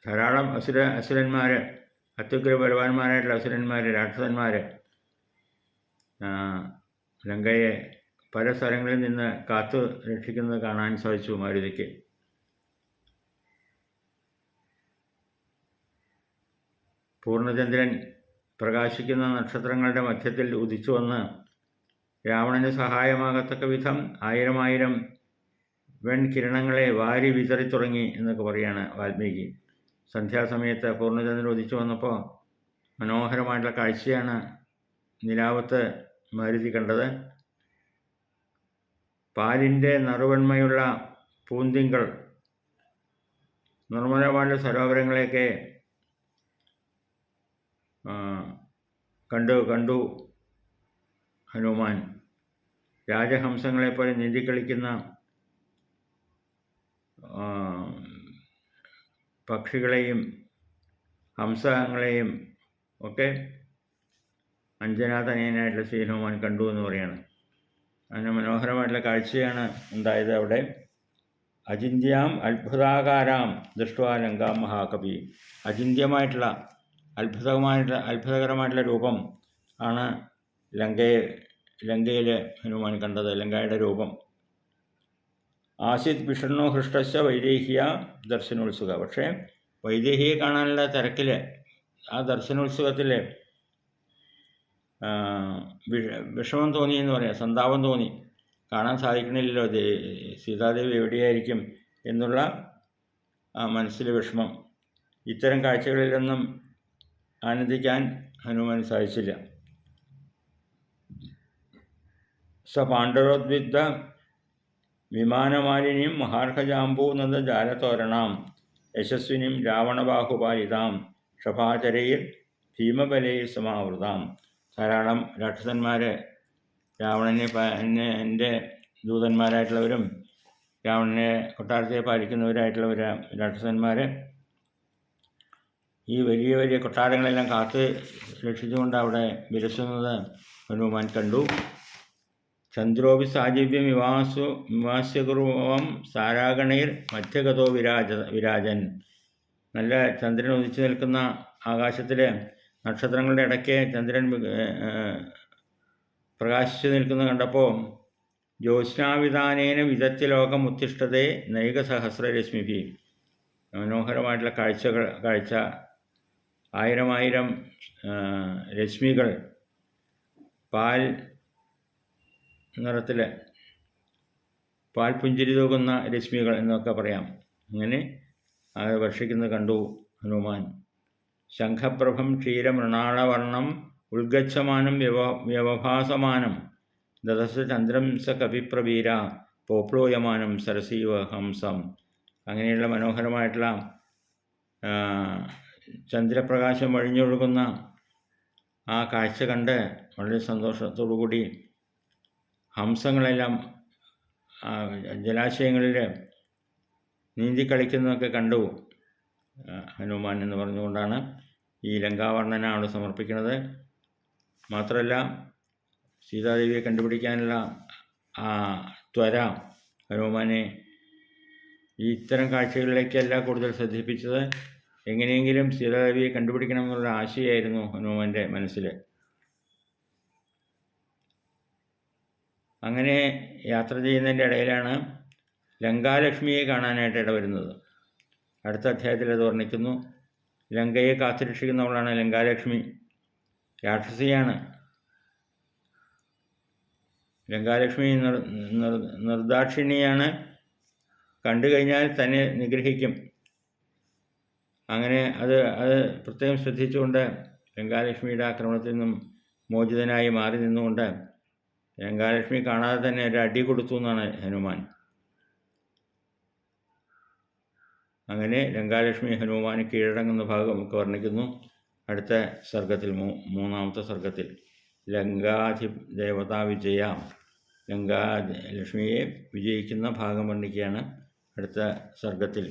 ധാരാളം അസുരന്മാർ, അത്യുഗ്ര ബലവാന്മാരായിട്ടുള്ള അസുരന്മാർ, രാക്ഷസന്മാർ ലങ്കയെ പല സ്ഥലങ്ങളിൽ നിന്ന് കാത്തു രക്ഷിക്കുന്നത് കാണാൻ സാധിച്ചു മാരുതിക്ക്. പൂർണ്ണചന്ദ്രൻ പ്രകാശിക്കുന്ന നക്ഷത്രങ്ങളുടെ മധ്യത്തിൽ ഉദിച്ചു വന്ന് രാവണന് സഹായമാകത്തക്ക വിധം 1000 വെൺകിരണങ്ങളെ വാരി വിതറി തുടങ്ങി എന്നൊക്കെ പറയാണ് വാൽമീകി. സന്ധ്യാസമയത്ത് പൂർണ്ണചന്ദ്രൻ ഉദിച്ചു വന്നപ്പോൾ മനോഹരമായിട്ടുള്ള കാഴ്ചയാണ് നിലാവത്ത് മാരുതി കണ്ടത്. പാലിൻ്റെ നറുവന്മയുള്ള പൂന്തിങ്കൾ, നിർമ്മലമായുള്ള സരോവരങ്ങളെയൊക്കെ കണ്ടു ഹനുമാൻ. രാജഹംസങ്ങളെപ്പോലെ നീന്തിക്കളിക്കുന്ന പക്ഷികളെയും ഹംസങ്ങളെയും ഒക്കെ അഞ്ജനാതനയനായിട്ടുള്ള ശ്രീ ഹനുമാൻ കണ്ടു എന്ന് പറയാണ്. അങ്ങനെ മനോഹരമായിട്ടുള്ള കാഴ്ചയാണ് ഉണ്ടായത് അവിടെ. അചിന്യാം അത്ഭുതാകാരാം ദൃഷ്ട്വാ ലങ്കാം മഹാകവി. അചിന്യമായിട്ടുള്ള അത്ഭുതകരമായിട്ടുള്ള രൂപം ആണ് ലങ്കയിൽ ഹനുമാൻ കണ്ടത്, ലങ്കയുടെ രൂപം. ആസിത് വിഷണ്ണു ഹൃഷ്ടശ്ച വൈദേഹിയ ദർശനോത്സുക. പക്ഷേ വൈദേഹിയെ കാണാനുള്ള തിരക്കിൽ, ആ ദർശനോത്സുകത്തിൽ വിഷമം തോന്നി എന്ന് പറയാം, സന്താപം തോന്നി. കാണാൻ സാധിക്കണില്ലല്ലോ, സീതാദേവി എവിടെയായിരിക്കും എന്നുള്ള മനസ്സിലെ വിഷമം. ഇത്തരം കാഴ്ചകളിലൊന്നും ആനന്ദിക്കാൻ ഹനുമാന് സാധിച്ചില്ല. സ പാണ്ഡവോദ്വിഗ്ധ വിമാനമാലിനിയും മഹാർഹജാംബൂനന്ദ ജാലതോരണാം യശസ്വിനിയും രാവണബാഹുപാലിതാം ഷഭാചരയിൽ ഭീമബലയിൽ സമാവൃതാം. ധാരാളം രാക്ഷസന്മാർ, രാവണൻ്റെ ദൂതന്മാരായിട്ടുള്ളവരും രാവണനെ കൊട്ടാരത്തെ പാലിക്കുന്നവരായിട്ടുള്ളവർ രാക്ഷസന്മാർ ഈ വലിയ വലിയ കൊട്ടാരങ്ങളെല്ലാം കാത്ത് രക്ഷിച്ചുകൊണ്ട് അവിടെ വിലസുന്നത് ഹനുമാൻ കണ്ടു. ചന്ദ്രോപി സാജീവ്യം വിവാസ്യകുർവം സാരാഗണൈർ മധ്യഗതോ വിരാജൻ. നല്ല ചന്ദ്രൻ ഉദിച്ചു നിൽക്കുന്ന ആകാശത്തിൽ നക്ഷത്രങ്ങളുടെ ഇടയ്ക്ക് ചന്ദ്രൻ പ്രകാശിച്ചു നിൽക്കുന്നത് കണ്ടപ്പോൾ ജ്യോത്സ്നാവിധാനേന വിദഗ്ധ ലോകമുത്തിഷ്ഠതേ നൈക സഹസ്രരശ്മിഭി. മനോഹരമായിട്ടുള്ള കാഴ്ച ആയിരം രശ്മികൾ, പാൽ നിറത്തിൽ പാൽപുഞ്ചിരി തൂകുന്ന രശ്മികൾ എന്നൊക്കെ പറയാം. അങ്ങനെ അത് വർഷിക്കുന്നത് കണ്ടു ഹനുമാൻ. ശംഖപ്രഭം ക്ഷീരമൃണാളവർണം ഉത്ഗച്ഛമാനം വ്യവഭാസമാനം ദദസ ചന്ദ്രം സ കവിപ്രവീര പോപ്ലോയമാനം സരസീവ ഹംസം. അങ്ങനെയുള്ള മനോഹരമായിട്ടുള്ള ചന്ദ്രപ്രകാശം വഴിഞ്ഞൊഴുകുന്ന ആ കാഴ്ച കണ്ട് വളരെ സന്തോഷത്തോടു കൂടി ഹംസങ്ങളെല്ലാം ജലാശയങ്ങളിൽ നീന്തിക്കളിക്കുന്നതൊക്കെ കണ്ടു ഹനുമാൻ എന്ന് പറഞ്ഞുകൊണ്ടാണ് ഈ ലങ്കാവർണ്ണന അവിടെ സമർപ്പിക്കുന്നത്. മാത്രമല്ല സീതാദേവിയെ കണ്ടുപിടിക്കാനുള്ള ആ ത്വര ഹനുമാനെ ഇത്തരം കാഴ്ചകളിലേക്കല്ല കൂടുതൽ ശ്രദ്ധിപ്പിച്ചത്. എങ്ങനെയെങ്കിലും സീതാദേവിയെ കണ്ടുപിടിക്കണം എന്നുള്ള ആശയമായിരുന്നു ഹനുമാൻ്റെ മനസ്സിൽ. അങ്ങനെ യാത്ര ചെയ്യുന്നതിൻ്റെ ഇടയിലാണ് ലങ്കാലക്ഷ്മിയെ കാണാനായിട്ട് ഇടവരുന്നത്. അടുത്ത അധ്യായത്തിൽ അത് വർണ്ണിക്കുന്നു. ലങ്കയെ കാത്തുരക്ഷിക്കുന്നവളാണ് ലങ്കാലക്ഷ്മി. രാക്ഷസിയാണ്. ലങ്കാലക്ഷ്മി നിർദാക്ഷിണിയാണ്. കണ്ടു കഴിഞ്ഞാൽ തന്നെ നിഗ്രഹിക്കും. അങ്ങനെ അത് പ്രത്യേകം ശ്രദ്ധിച്ചുകൊണ്ട് ലങ്കാലക്ഷ്മിയുടെ ആക്രമണത്തിൽ നിന്നും മോചിതനായി മാറി നിന്നുകൊണ്ട് ലങ്കാലക്ഷ്മി കാണാതെ തന്നെ ഒരു അടി കൊടുത്തു എന്നാണ് ഹനുമാൻ. അങ്ങനെ ലങ്കാലക്ഷ്മി ഹനുമാന് കീഴടങ്ങുന്ന ഭാഗമൊക്കെ വർണ്ണിക്കുന്നു അടുത്ത സർഗത്തിൽ, മൂന്നാമത്തെ സർഗത്തിൽ. ലങ്കാധിദേവതാ വിജയ, ലങ്കാലക്ഷ്മിയെ വിജയിക്കുന്ന ഭാഗം വർണ്ണിക്കുകയാണ് അടുത്ത സർഗത്തിൽ.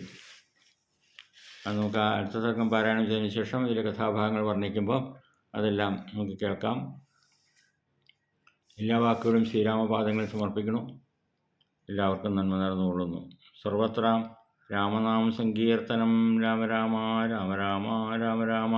അത് നമുക്ക് അടുത്ത സർഗം പാരായണം ചെയ്തതിന് ശേഷം ഇതിലെ കഥാഭാഗങ്ങൾ വർണ്ണിക്കുമ്പോൾ അതെല്ലാം നമുക്ക് കേൾക്കാം. എല്ലാ വാക്കുകളും ശ്രീരാമപാദങ്ങളിൽ സമർപ്പിക്കുന്നു. എല്ലാവർക്കും നന്മ നേർന്നുകൊള്ളുന്നു. സർവത്ര രാമനാമ സങ്കീർത്തനം. രാമ രാമ രാമ രാമ രാമ രാമ.